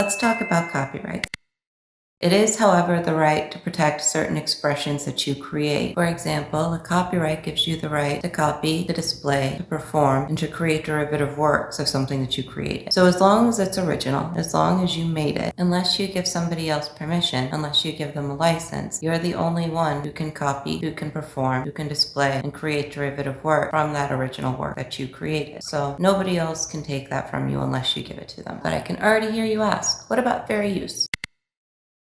Let's talk about copyright. It is, however, the right to protect certain expressions that you create. For example, a copyright gives you the right to copy, to display, to perform, and to create derivative works of something that you created. So as long as it's original, as long as you made it, unless you give somebody else permission, unless you give them a license, you're the only one who can copy, who can perform, who can display, and create derivative work from that original work that you created. So nobody else can take that from you unless you give it to them. But I can already hear you ask, what about fair use?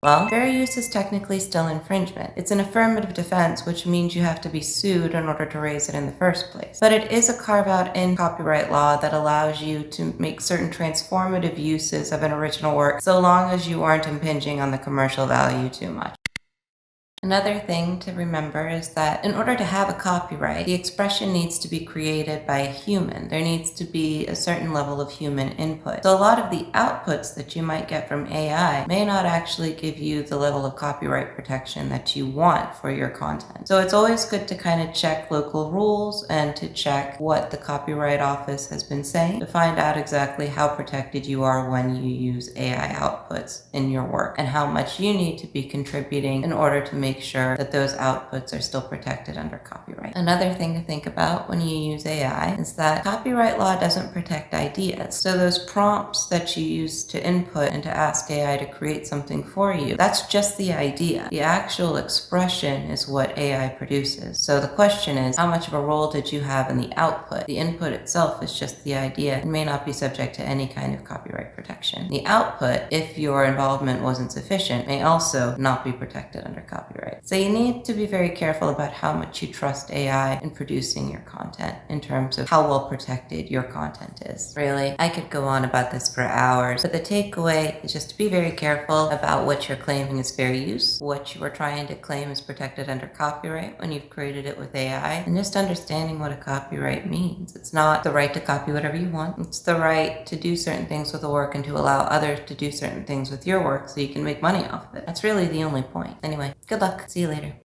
Well, fair use is technically still infringement. It's an affirmative defense, which means you have to be sued in order to raise it in the first place. But it is a carve-out in copyright law that allows you to make certain transformative uses of an original work, so long as you aren't impinging on the commercial value too much. Another thing to remember is that in order to have a copyright, the expression needs to be created by a human. There needs to be a certain level of human input. So a lot of the outputs that you might get from AI may not actually give you the level of copyright protection that you want for your content. So it's always good to kind of check local rules and to check what the Copyright Office has been saying to find out exactly how protected you are when you use AI outputs in your work and how much you need to be contributing in order to make sure that those outputs are still protected under copyright. Another thing to think about when you use AI is that copyright law doesn't protect ideas. So those prompts that you use to input and to ask AI to create something for you, that's just the idea. The actual expression is what AI produces. So the question is, how much of a role did you have in the output? The input itself is just the idea and may not be subject to any kind of copyright protection. The output, if your involvement wasn't sufficient, may also not be protected under copyright. So you need to be very careful about how much you trust AI in producing your content in terms of how well protected your content is. Really, I could go on about this for hours, but the takeaway is just to be very careful about what you're claiming is fair use, what you are trying to claim is protected under copyright when you've created it with AI, and just understanding what a copyright means. It's not the right to copy whatever you want. It's the right to do certain things with a work and to allow others to do certain things with your work so you can make money off of it. That's really the only point. Anyway, good luck. See you later.